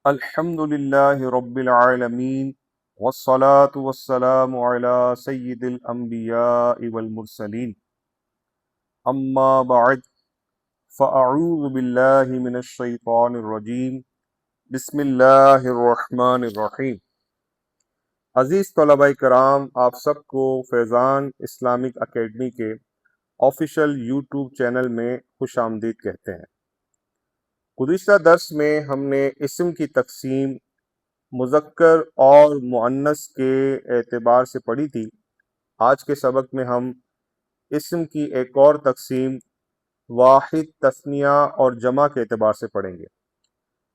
الحمد للہ رب العالمین والصلاة والسلام علی سید الانبیاء والمرسلین اما بعد فاعوذ باللہ من الشیطان الرجیم بسم اللہ الرحمن الرحیم۔ عزیز طلبہ کرام، آپ سب کو فیضان اسلامک اکیڈمی کے آفیشیل یوٹیوب چینل میں خوش آمدید کہتے ہیں۔ گزشتہ درس میں ہم نے اسم کی تقسیم مذکر اور مؤنث کے اعتبار سے پڑھی تھی۔ آج کے سبق میں ہم اسم کی ایک اور تقسیم واحد، تثنیہ اور جمع کے اعتبار سے پڑھیں گے۔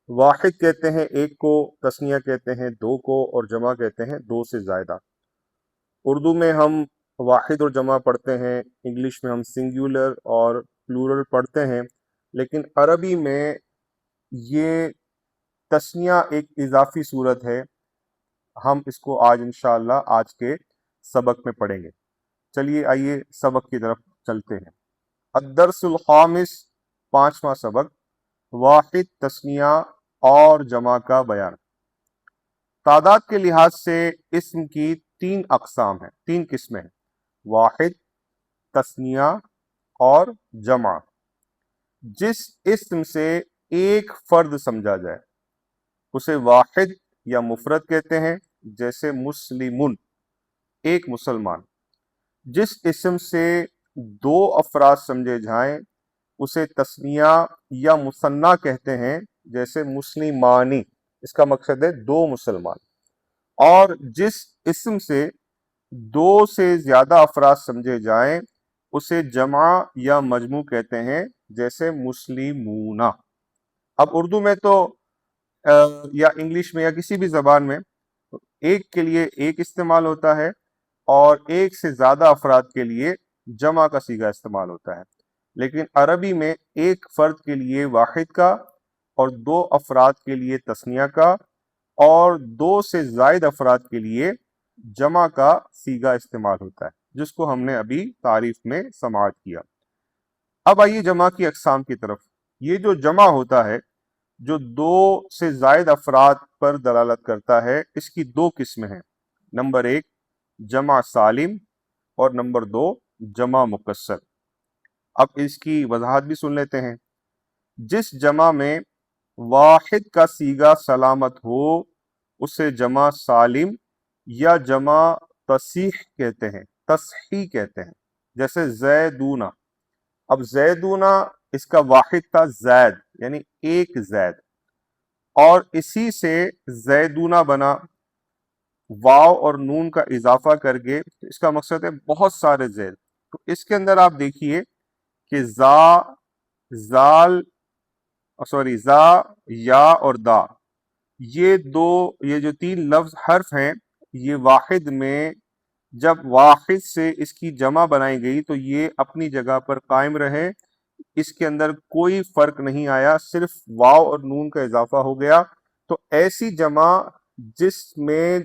واحد کہتے ہیں ایک کو، تثنیہ کہتے ہیں دو کو، اور جمع کہتے ہیں دو سے زائدہ۔ اردو میں ہم واحد اور جمع پڑھتے ہیں، انگلش میں ہم سنگولر اور پلورل پڑھتے ہیں، لیکن عربی میں یہ تثنیہ ایک اضافی صورت ہے۔ ہم اس کو آج انشاءاللہ آج کے سبق میں پڑھیں گے۔ چلیے آئیے سبق کی طرف چلتے ہیں۔ الدرس الخامس، پانچواں سبق، واحد، تثنیہ اور جمع کا بیان۔ تعداد کے لحاظ سے اسم کی تین اقسام ہیں، تین قسمیں ہیں: واحد، تثنیہ اور جمع۔ جس اسم سے ایک فرد سمجھا جائے اسے واحد یا مفرد کہتے ہیں، جیسے مسلمن، ایک مسلمان۔ جس اسم سے دو افراد سمجھے جائیں اسے تثنیہ یا مثنیٰ کہتے ہیں، جیسے مسلمانی، اس کا مقصد ہے دو مسلمان۔ اور جس اسم سے دو سے زیادہ افراد سمجھے جائیں اسے جمع یا مجموع کہتے ہیں، جیسے مسلمون۔ اب اردو میں تو یا انگلش میں یا کسی بھی زبان میں ایک کے لیے ایک استعمال ہوتا ہے اور ایک سے زیادہ افراد کے لیے جمع کا صیغہ استعمال ہوتا ہے، لیکن عربی میں ایک فرد کے لیے واحد کا اور دو افراد کے لیے تثنیہ کا اور دو سے زائد افراد کے لیے جمع کا صیغہ استعمال ہوتا ہے، جس کو ہم نے ابھی تعریف میں سماعت کیا۔ اب آئیے جمع کی اقسام کی طرف۔ یہ جو جمع ہوتا ہے جو دو سے زائد افراد پر دلالت کرتا ہے، اس کی دو قسمیں ہیں: نمبر ایک جمع سالم اور نمبر دو جمع مکسر۔ اب اس کی وضاحت بھی سن لیتے ہیں۔ جس جمع میں واحد کا صیغہ سلامت ہو اسے جمع سالم یا جمع تصحیح کہتے ہیں، جیسے زیدون۔ اب زیدون اس کا واحد تھا زید، یعنی ایک زید، اور اسی سے زیدونہ بنا، واو اور نون کا اضافہ کر کے اس کا مقصد ہے بہت سارے زید۔ تو اس کے اندر آپ دیکھیے کہ زا، یا اور دا، یہ جو تین لفظ حرف ہیں، یہ واحد میں جب واحد سے اس کی جمع بنائی گئی تو یہ اپنی جگہ پر قائم رہے، اس کے اندر کوئی فرق نہیں آیا، صرف واو اور نون کا اضافہ ہو گیا۔ تو ایسی جمع جس میں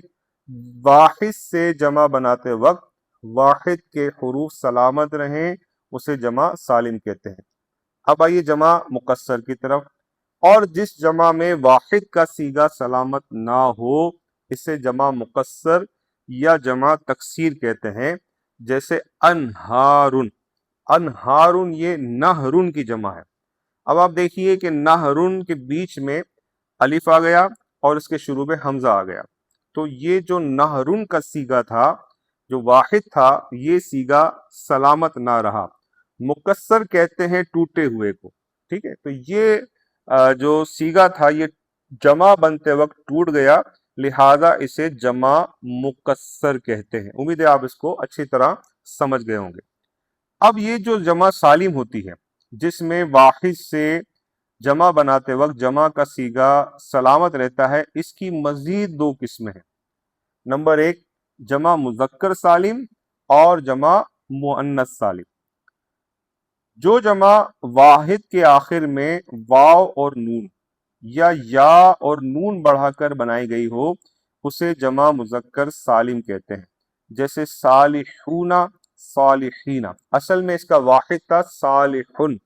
واحد سے جمع بناتے وقت واحد کے حروف سلامت رہیں اسے جمع سالم کہتے ہیں۔ اب آئیے جمع مکسر کی طرف۔ اور جس جمع میں واحد کا صیغہ سلامت نہ ہو اسے جمع مکسر یا جمع تکسیر کہتے ہیں، جیسے انہارن۔ انہارن یہ نہرن کی جمع ہے۔ اب آپ دیکھیے کہ نہرن کے بیچ میں الف آ گیا اور اس کے شروع میں حمزہ آ گیا، تو یہ جو نہرن کا صیغہ تھا جو واحد تھا، یہ صیغہ سلامت نہ رہا۔ مکسر کہتے ہیں ٹوٹے ہوئے کو، ٹھیک ہے؟ تو یہ جو صیغہ تھا یہ جمع بنتے وقت ٹوٹ گیا، لہذا اسے جمع مکسر کہتے ہیں۔ امید ہے آپ اس کو اچھی طرح سمجھ گئے ہوں گے۔ اب یہ جو جمع سالم ہوتی ہے جس میں واحد سے جمع بناتے وقت جمع کا صیغہ سلامت رہتا ہے، اس کی مزید دو قسمیں ہیں۔ نمبر ایک جمع مذکر سالم اور جمع مؤنث سالم۔ جو جمع واحد کے آخر میں واو اور نون یا اور نون بڑھا کر بنائی گئی ہو اسے جمع مذکر سالم کہتے ہیں، جیسے صالحون، صالحین۔ اصل میں اس کا واحد تھا صالحن،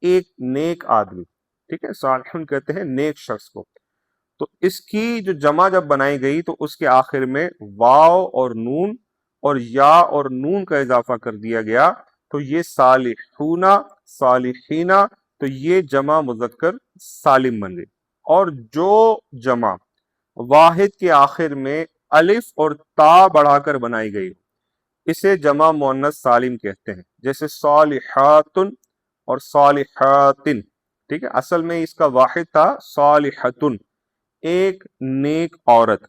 ایک نیک آدمی، ٹھیک ہے؟ صالحن کہتے ہیں نیک شخص کو۔ تو اس کی جو جمع جب بنائی گئی تو اس کے آخر میں واو اور نون اور یا اور نون کا اضافہ کر دیا گیا، تو یہ صالحون، صالحین، تو یہ جمع مذکر سالم بن گئی۔ اور جو جمع واحد کے آخر میں الف اور تا بڑھا کر بنائی گئی اسے جمع مؤنث سالم کہتے ہیں، جیسے صالحات اور صالحاتن، ٹھیک ہے، اصل میں اس کا واحد تھا صالحتن، ایک نیک عورت،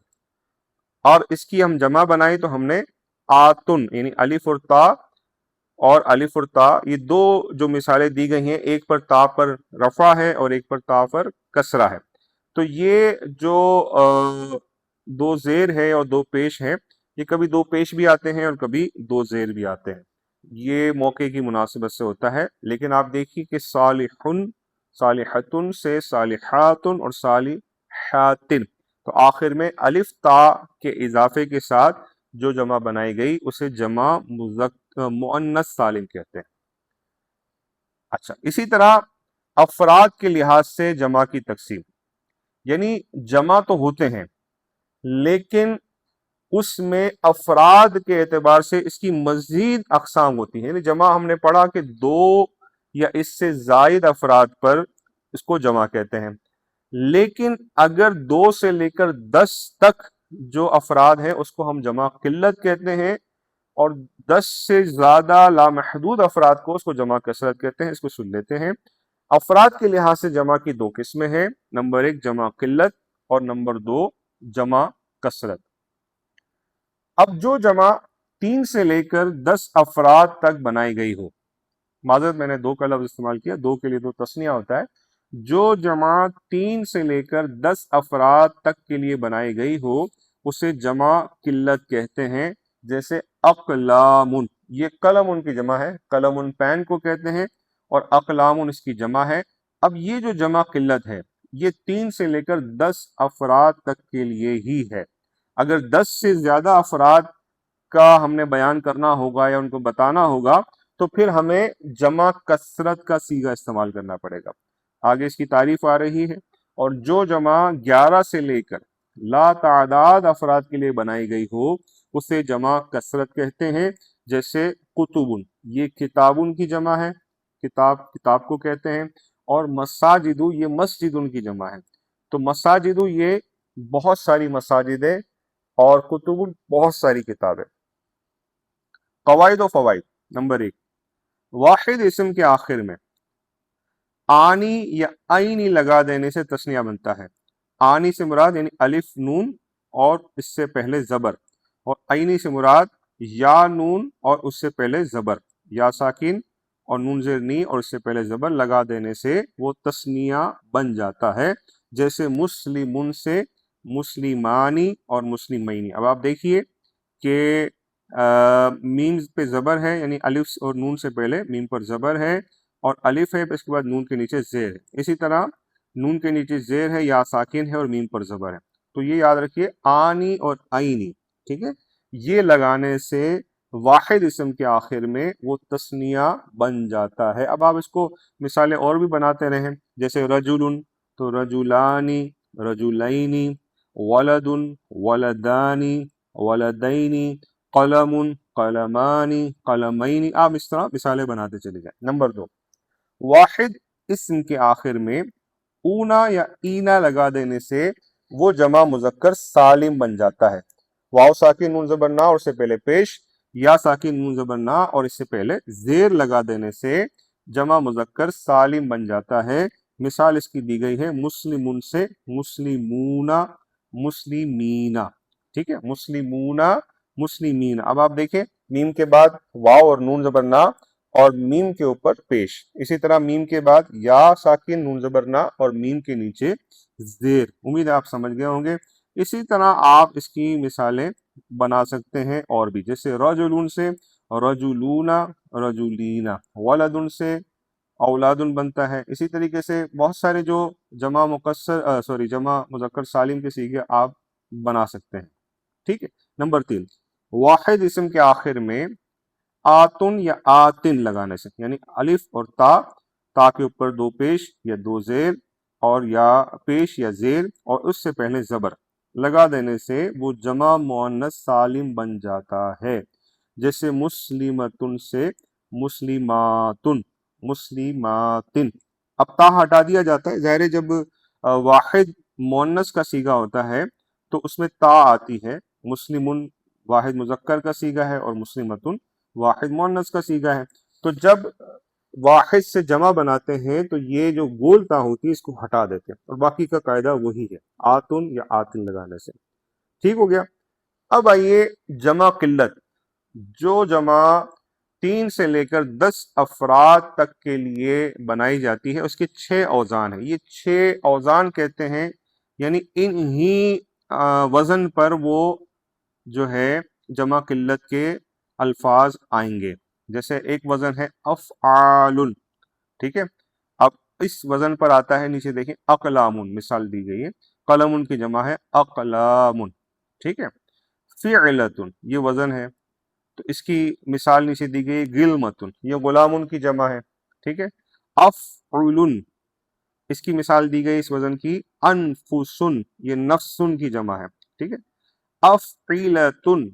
اور اس کی ہم جمع بنائی تو ہم نے آتن، یعنی الف اور تا، اور الف اور تا یہ دو جو مثالیں دی گئی ہیں، ایک پر تا پر رفع ہے اور ایک پر تا پر کسرہ ہے، تو یہ جو دو زیر ہے اور دو پیش ہیں، یہ کبھی دو پیش بھی آتے ہیں اور کبھی دو زیر بھی آتے ہیں، یہ موقع کی مناسبت سے ہوتا ہے۔ لیکن آپ دیکھیے کہ صالحن، صالحتن سے صالحاتن اور صالحاتن، تو آخر میں الف تا کے اضافے کے ساتھ جو جمع بنائی گئی اسے جمع مؤنث سالم کہتے ہیں۔ اچھا، اسی طرح افراد کے لحاظ سے جمع کی تقسیم، یعنی جمع تو ہوتے ہیں لیکن اس میں افراد کے اعتبار سے اس کی مزید اقسام ہوتی ہیں، یعنی جمع ہم نے پڑھا کہ دو یا اس سے زائد افراد پر اس کو جمع کہتے ہیں، لیکن اگر 2 سے لے کر 10 تک جو افراد ہیں اس کو ہم جمع قلت کہتے ہیں، اور 10 سے زیادہ لامحدود افراد کو اس کو جمع کثرت کہتے ہیں۔ اس کو سن لیتے ہیں۔ افراد کے لحاظ سے جمع کی 2 قسمیں ہیں، نمبر 1 جمع قلت اور نمبر 2 جمع کثرت۔ اب جو جمع 3 سے لے کر 10 افراد تک بنائی گئی ہو، معذرت میں نے 2 کا لفظ استعمال کیا، 2 کے لیے تو تثنیہ ہوتا ہے، جو جمع 3 سے لے کر 10 افراد تک کے لیے بنائی گئی ہو اسے جمع قلت کہتے ہیں، جیسے اقلام، یہ قلم ان کی جمع ہے، قلم پین کو کہتے ہیں، اور اقلام اس کی جمع ہے۔ اب یہ جو جمع قلت ہے یہ 3 سے لے کر 10 افراد تک کے لیے ہی ہے، اگر 10 سے زیادہ افراد کا ہم نے بیان کرنا ہوگا یا ان کو بتانا ہوگا تو پھر ہمیں جمع کثرت کا صیغہ استعمال کرنا پڑے گا، آگے اس کی تعریف آ رہی ہے۔ اور جو جمع 11 سے لے کر لا تعداد افراد کے لیے بنائی گئی ہو اسے جمع کثرت کہتے ہیں، جیسے کتب، یہ کتابن کی جمع ہے، کتاب کو کہتے ہیں، اور مساجد، یہ مسجد ان کی جمع ہے، تو مساجد یہ بہت ساری مساجدیں اور کتب بہت ساری کتابیں۔ قواعد و فوائد، نمبر 1، واحد اسم کے آخر میں آنی یا عینی لگا دینے سے تثنیہ بنتا ہے۔ آنی سے مراد یعنی الف نون اور اس سے پہلے زبر، اور عینی سے مراد یا نون اور اس سے پہلے زبر، یا ساکن اور نون زیر نی اور اس سے پہلے زبر لگا دینے سے وہ تثنیہ بن جاتا ہے، جیسے مسلمن سے مسلمانی اور مسلمینی۔ اب آپ دیکھیے کہ میم پہ زبر ہے، یعنی الف اور نون سے پہلے میم پر زبر ہے اور الف ہے، اس کے بعد نون کے نیچے زیر ہے، اسی طرح نون کے نیچے زیر ہے، یا ساکن ہے اور میم پر زبر ہے، تو یہ یاد رکھیے آنی اور عینی، ٹھیک ہے، یہ لگانے سے واحد اسم کے آخر میں وہ تثنیہ بن جاتا ہے۔ اب آپ اس کو مثالیں اور بھی بناتے رہیں، جیسے رجل تو رجلانی، رجلینی، ولد ولدانی، ولدینی، قلم قلمانی، قلمینی، آپ اس طرح مثالیں بناتے چلے جائیں۔ نمبر 2، واحد اسم کے آخر میں اونا یا اینا لگا دینے سے وہ جمع مذکر سالم بن جاتا ہے۔ واو ساکن نون زبر نا اور اس سے پہلے پیش، یا ساکن نون زبر نا اور اس سے پہلے زیر لگا دینے سے جمع مذکر سالم بن جاتا ہے۔ مثال اس کی دی گئی ہے مسلمون سے مسلمونا، مسلمینا، ٹھیک ہے، مسلمونا، مسلمین۔ اب آپ دیکھیں میم کے بعد واو اور نون زبر نا اور میم کے اوپر پیش، اسی طرح میم کے بعد یا ساکن نون زبر نا اور میم کے نیچے زیر۔ امید ہے آپ سمجھ گئے ہوں گے۔ اسی طرح آپ اس کی مثالیں بنا سکتے ہیں اور بھی، جیسے رجلون سے رجلونا، رجلینا، ولدن سے اولادن بنتا ہے۔ اسی طریقے سے بہت سارے جو جمع مذکر سالم کے صیغے آپ بنا سکتے ہیں، ٹھیک ہے۔ نمبر 3، واحد اسم کے آخر میں آتن یا آتن لگانے سے، یعنی الف اور تا کے اوپر 2 پیش یا 2 زیر اور یا پیش یا زیر اور اس سے پہلے زبر لگا دینے سے وہ جمع مؤنث سالم بن جاتا ہے، جیسے مسلمتن سے مسلماتن، مسلماتن۔ اب تا ہٹا دیا جاتا ہے، ظاہر ہے جب واحد مؤنث کا صیغہ ہوتا ہے تو اس میں تا آتی ہے، مسلمن واحد مذکر کا صیغہ ہے اور مسلمتن واحد مؤنث کا صیغہ ہے، تو جب واحد سے جمع بناتے ہیں تو یہ جو گول تا ہوتی ہے اس کو ہٹا دیتے ہیں، اور باقی کا قاعدہ وہی ہے، آتن یا آتن لگانے سے۔ ٹھیک ہو گیا؟ اب آئیے جمع قلت، جو جمع 3 سے لے کر 10 افراد تک کے لیے بنائی جاتی ہے، اس کے 6 اوزان ہیں۔ یہ 6 اوزان کہتے ہیں، یعنی انہی وزن پر وہ جو ہے جمع قلت کے الفاظ آئیں گے۔ جیسے ایک وزن ہے افعال، ٹھیک ہے، اب اس وزن پر آتا ہے، نیچے دیکھیں اقلام، مثال دی گئی ہے، قلم کی جمع ہے اقلام، ٹھیک ہے۔ فعلتن یہ وزن ہے، تو اس کی مثال نیچے دی گئی غلمتن، یہ غلام کی جمع ہے، ٹھیک ہے۔ افعل اس کی مثال دی گئی اس وزن کی انفسن، یہ نفسن کی جمع ہے، ٹھیک ہے۔ افعلتن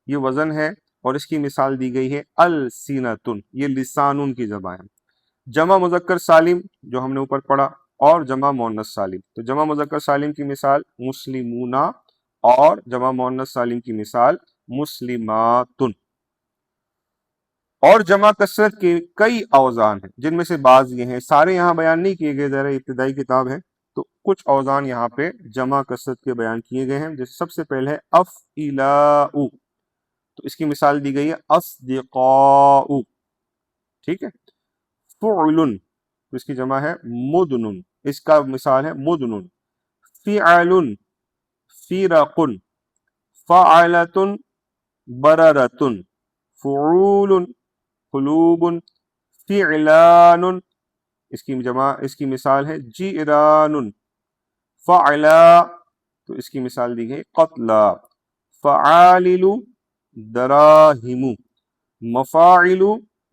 یہ وزن ہے اور اس کی مثال دی گئی ہے السنتن، یہ لسانن کی جمع ہے۔ جمع مذکر سالم جو ہم نے اوپر پڑھا، اور جمع مؤنث سالم، تو جمع مذکر سالم کی مثال مسلمون اور جمع مؤنث سالم کی مثال مسلماتن۔ اور جمع کثرت کے کئی اوزان ہیں، جن میں سے بعض یہ ہیں، سارے یہاں بیان نہیں کیے گئے، ذرا ابتدائی کتاب ہے تو کچھ اوزان یہاں پہ جمع کثرت کے بیان کیے گئے ہیں۔ جیسے سب سے پہلے ہے افعلاء، تو اس کی مثال دی گئی ہے اصدقاء، ٹھیک ہے۔ فعل تو اس کی جمع ہے مدن، اس کا مثال ہے مدن۔ فعل فرق، فعلۃ بررۃ، فعول قلوب، فعلان اس کی جمع، اس کی مثال ہے جیران۔ فعلا تو اس کی مثال دی گئی قتلا۔ فعالل دراہم، مفاعل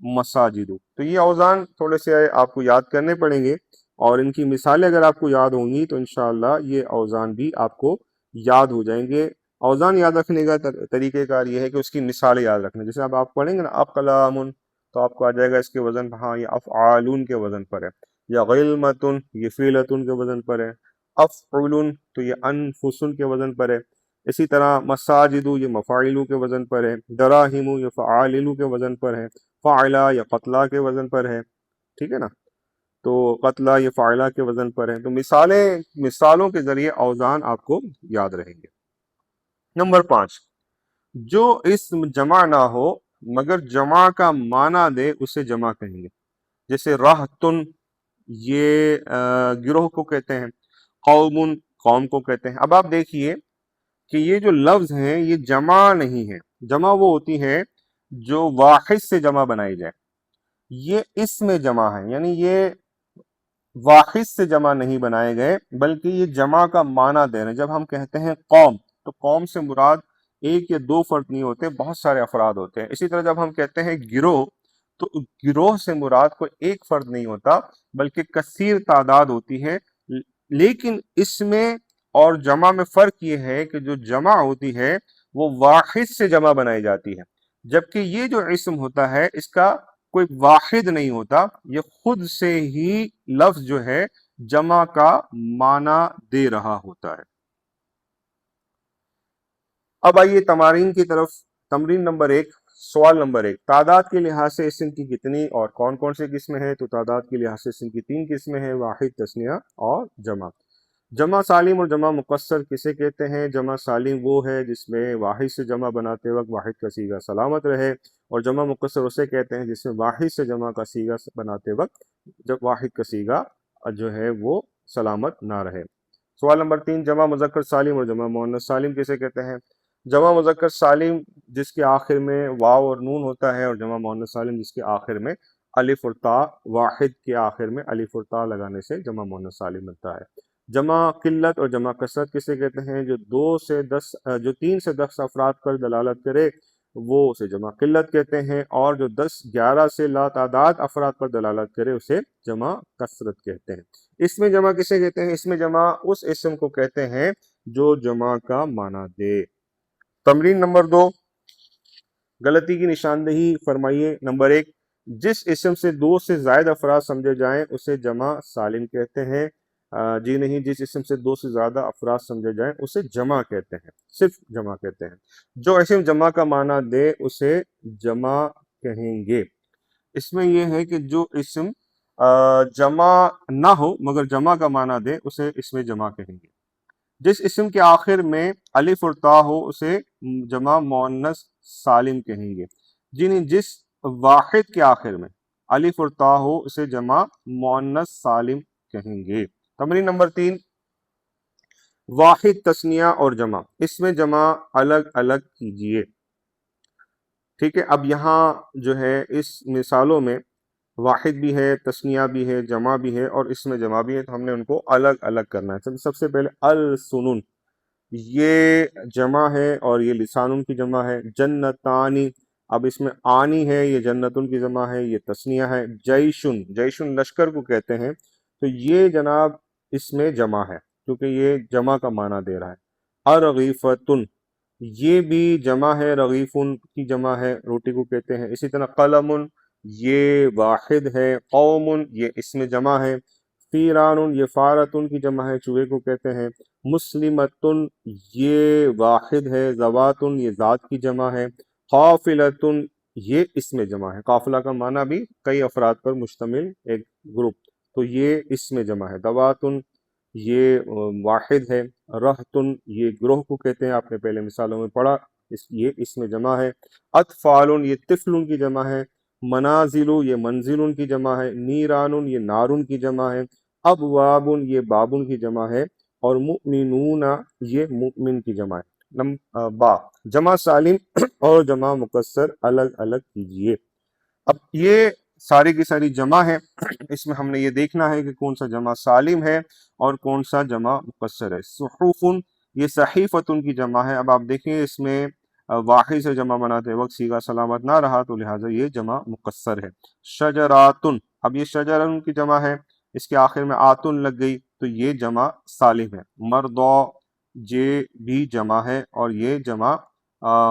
مساجد۔ تو یہ اوزان تھوڑے سے آپ کو یاد کرنے پڑیں گے، اور ان کی مثالیں اگر آپ کو یاد ہوں گی تو انشاءاللہ یہ اوزان بھی آپ کو یاد ہو جائیں گے۔ اوزان یاد رکھنے کا طریقہ کار یہ ہے کہ اس کی مثالیں یاد رکھنا، جیسے اب آپ پڑھیں گے نا اقلام، تو آپ کو آ جائے گا اس کے وزن، ہاں یہ افعالون کے وزن پر ہے، یا غلمتن یہ فعلتن کے وزن پر ہے، افعلن تو یہ انفسن کے وزن پر ہے، اسی طرح مساجد یہ مفاعلو کے وزن پر ہے، دراہم یہ فعاللو کے وزن پر ہے، فاعلہ یا قتلہ کے وزن پر ہے، ٹھیک ہے نا، تو قتلہ یہ فاعلہ کے وزن پر ہے۔ تو مثالوں کے ذریعے اوزان آپ کو یاد رہیں گے۔ نمبر 5، جو اسم جمع نہ ہو مگر جمع کا معنی دے اسے جمع کہیں گے۔ جیسے راحتن یہ گروہ کو کہتے ہیں، قوم قوم کو کہتے ہیں۔ اب آپ دیکھیے کہ یہ جو لفظ ہیں یہ جمع نہیں ہے، جمع وہ ہوتی ہے جو واحد سے جمع بنائی جائے، یہ اسم جمع ہے، یعنی یہ واحد سے جمع نہیں بنائے گئے بلکہ یہ جمع کا معنی دے رہے ہیں۔ جب ہم کہتے ہیں قوم تو قوم سے مراد ایک یا دو فرد نہیں ہوتے، بہت سارے افراد ہوتے ہیں۔ اسی طرح جب ہم کہتے ہیں گروہ تو گروہ سے مراد کوئی ایک فرد نہیں ہوتا بلکہ کثیر تعداد ہوتی ہے، لیکن اس میں اور جمع میں فرق یہ ہے کہ جو جمع ہوتی ہے وہ واحد سے جمع بنائی جاتی ہے، جبکہ یہ جو اسم ہوتا ہے اس کا کوئی واحد نہیں ہوتا، یہ خود سے ہی لفظ جو ہے جمع کا معنی دے رہا ہوتا ہے۔ اب آئیے تمارین کی طرف۔ تمرین نمبر 1، سوال نمبر 1، تعداد کے لحاظ سے اسم کی کتنی اور کون کون سے قسمیں ہیں؟ تو تعداد کے لحاظ سے اسم کی 3 قسمیں ہیں، واحد، تثنیہ اور جمع۔ جمع سالم اور جمع مقصر کسے کہتے ہیں؟ جمع سالم وہ ہے جس میں واحد سے جمع بناتے وقت واحد کا صیغہ سلامت رہے، اور جمع مقصر اسے کہتے ہیں جس میں واحد سے جمع کا صیغہ بناتے وقت جب واحد کا صیغہ جو ہے وہ سلامت نہ رہے۔ سوال نمبر 3، جمع مذکر سالم اور جمع مؤنث سالم کسے کہتے ہیں؟ جمع مذکر سالم جس کے آخر میں واو اور نون ہوتا ہے، اور جمع مؤنث سالم جس کے آخر میں الف اور تا، واحد کے آخر میں الف اور تا لگانے سے جمع مؤنث سالم بنتا ہے۔ جمع قلت اور جمع کثرت کسے کہتے ہیں؟ جو 3 سے 10 افراد پر دلالت کرے، وہ اسے جمع قلت کہتے ہیں، اور جو 10 11 سے لا تعداد افراد پر دلالت کرے اسے جمع کثرت کہتے ہیں۔ اس میں جمع کسے کہتے ہیں؟ اس میں جمع اس اسم کو کہتے ہیں جو جمع کا معنی دے۔ تمرین نمبر 2، غلطی کی نشاندہی فرمائیے۔ نمبر 1، جس اسم سے 2 سے زائد افراد سمجھے جائیں اسے جمع سالم کہتے ہیں۔ جی نہیں، جس اسم سے 2 سے زیادہ افراد سمجھے جائیں اسے جمع کہتے ہیں، صرف جمع کہتے ہیں۔ جو اسم جمع کا معنی دے اسے جمع کہیں گے۔ اس میں یہ ہے کہ جو اسم جمع نہ ہو مگر جمع کا معنی دے اسے اسم جمع کہیں گے۔ جس اسم کے آخر میں الف اور تا ہو اسے جمع مؤنث سالم کہیں گے۔ یعنی جس واحد کے آخر میں الف اور تا ہو اسے جمع مؤنث سالم کہیں گے۔ تمرین نمبر 3، واحد، تثنیہ اور جمع، اس میں جمع الگ الگ کیجئے۔ ٹھیک ہے، اب یہاں جو ہے اس مثالوں میں واحد بھی ہے، تثنیہ بھی ہے، جمع بھی ہے اور اس میں جمع بھی ہے، تو ہم نے ان کو الگ الگ کرنا ہے۔ سب سے پہلے السنن، یہ جمع ہے اور یہ لسانن کی جمع ہے۔ جنتانی، اب اس میں آنی ہے، یہ جنتن کی جمع ہے، یہ تثنیہ ہے۔ جیشن، جیشن لشکر کو کہتے ہیں، تو یہ جناب اس میں جمع ہے کیونکہ یہ جمع کا معنی دے رہا ہے۔ ارغیفتن، یہ بھی جمع ہے، رغیفن کی جمع ہے، روٹی کو کہتے ہیں۔ اسی طرح قلم، یہ واحد ہے۔ قوم، یہ اس میں جمع ہے۔ فیران، یہ فارتن کی جمع ہے، چوہے کو کہتے ہیں۔ مسلمتن، یہ واحد ہے۔ ذواتن، یہ ذات کی جمع ہے۔ قافلتن، یہ اس میں جمع ہے۔ قافلہ کا معنی بھی کئی افراد پر مشتمل ایک گروپ، تو یہ اس میں جمع ہے۔ دواتن، یہ واحد ہے۔ رہتن، یہ گروہ کو کہتے ہیں، آپ نے پہلے مثالوں میں پڑھا، یہ اس میں جمع ہے۔ اطفال، یہ طفل کی جمع ہے۔ منازل، یہ منزل کی جمع ہے۔ نیران، یہ نارن کی جمع ہے۔ ابواب، یہ بابن کی جمع ہے۔ اور مؤمنون، یہ مؤمن کی جمع ہے۔ با، جمع سالم اور جمع مکسر الگ الگ کیجئے۔ اب یہ ساری کی ساری جمع ہے، اس میں ہم نے یہ دیکھنا ہے کہ کون سا جمع سالم ہے اور کون سا جمع مکسر ہے۔ صحف، یہ صحیفتن کی جمع ہے۔ اب آپ دیکھیں اس میں واحد سے جمع بناتے وقت صیغہ سلامت نہ رہا تو لہٰذا یہ جمع مکسر ہے۔ شجراتن، اب یہ شجرن کی جمع ہے، اس کے آخر میں آتن لگ گئی تو یہ جمع سالم ہے۔ مردو، یہ بھی جمع ہے اور یہ جمع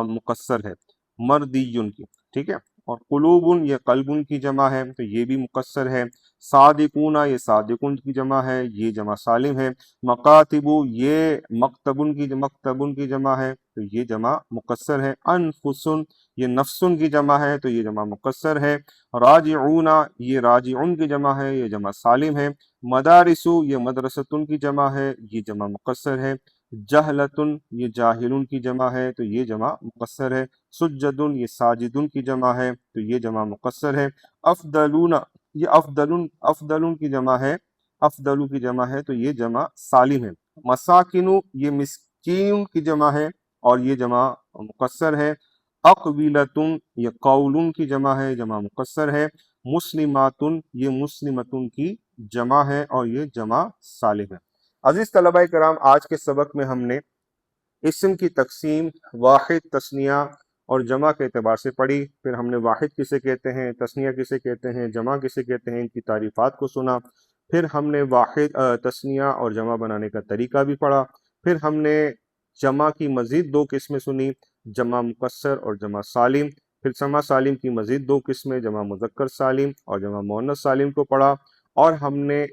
مکسر ہے، مردیون کی، ٹھیک ہے۔ اور قلوبن، یہ قلبن کی جمع ہے تو یہ بھی مکسر ہے۔ صادقون، یہ صادقن کی جمع ہے، یہ جمع سالم ہے۔ مکاتب، یہ مکتبن کی جمع ہے تو یہ جمع مکسر ہے۔ انفسن، یہ نفسن کی جمع ہے تو یہ جمع مکسر ہے۔ راجعون، یہ راجعن کی جمع ہے، یہ جمع سالم ہے۔ مدارس، یہ مدرستن کی جمع ہے، یہ جمع مکسر ہے۔ جہلتن، یہ جاہلن کی جمع ہے تو یہ جمع مکسر ہے۔ سجدن، یہ ساجدن کی جمع ہے تو یہ جمع مکسر ہے۔ افضلون، یہ افضلن کی جمع ہے، افضلو کی جمع ہے تو یہ جمع سالم ہے۔ مساکنو، یہ مسکین کی جمع ہے اور یہ جمع مکسر ہے۔ اقبلتن، یہ قولن کی جمع ہے، جمع مکسر ہے۔ مسلماتن، یہ مسلمتن کی جمع ہے اور یہ جمع سالم ہے۔ عزیز طلبہ کرام، آج کے سبق میں ہم نے اسم کی تقسیم واحد، تثنیہ اور جمع کے اعتبار سے پڑھی، پھر ہم نے واحد کسے کہتے ہیں، تثنیہ کسے کہتے ہیں، جمع کسے کہتے ہیں، ان کی تعریفات کو سنا، پھر ہم نے واحد، تثنیہ اور جمع بنانے کا طریقہ بھی پڑھا، پھر ہم نے جمع کی مزید 2 قسمیں سنی، جمع مکسر اور جمع سالم، پھر جمع سالم کی مزید 2 قسمیں، جمع مذکر سالم اور جمع مؤنث سالم کو پڑھا، اور ہم نے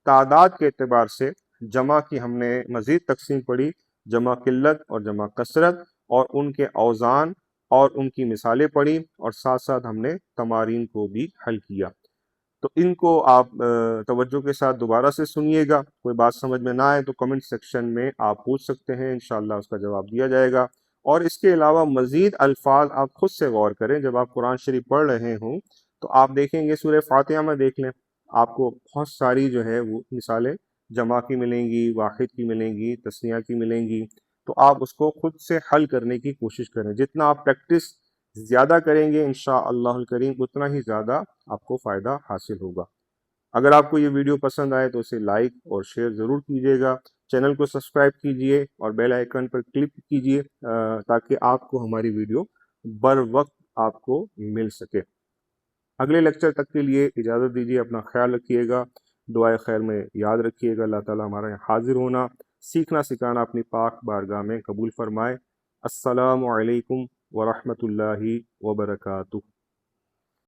تعداد کے اعتبار سے جمع کی ہم نے مزید تقسیم پڑھی، جمع قلت اور جمع کثرت، اور ان کے اوزان اور ان کی مثالیں پڑھی، اور ساتھ ساتھ ہم نے تمارین کو بھی حل کیا۔ تو ان کو آپ توجہ کے ساتھ دوبارہ سے سنیے گا، کوئی بات سمجھ میں نہ آئے تو کمنٹ سیکشن میں آپ پوچھ سکتے ہیں، انشاءاللہ اس کا جواب دیا جائے گا۔ اور اس کے علاوہ مزید الفاظ آپ خود سے غور کریں، جب آپ قرآن شریف پڑھ رہے ہوں تو آپ دیکھیں گے سورہ فاتحہ میں دیکھ لیں، آپ کو بہت ساری جو ہے وہ مثالیں جمع کی ملیں گی، واحد کی ملیں گی، تثنیہ کی ملیں گی، تو آپ اس کو خود سے حل کرنے کی کوشش کریں۔ جتنا آپ پریکٹس زیادہ کریں گے انشاءاللہ الکریم اتنا ہی زیادہ آپ کو فائدہ حاصل ہوگا۔ اگر آپ کو یہ ویڈیو پسند آئے تو اسے لائک اور شیئر ضرور کیجیے گا، چینل کو سبسکرائب کیجیے اور بیل آئیکن پر کلک کیجیے تاکہ آپ کو ہماری ویڈیو بر وقت آپ کو مل سکے۔ اگلے لیکچر تک کے لیے اجازت دیجیے، اپنا خیال رکھیے گا، دعائے خیر میں یاد رکھیے گا۔ اللہ تعالیٰ ہمارا یہاں حاضر ہونا، سیکھنا سکھانا اپنی پاک بارگاہ میں قبول فرمائے۔ السلام علیکم ورحمۃ اللہ وبرکاتہ۔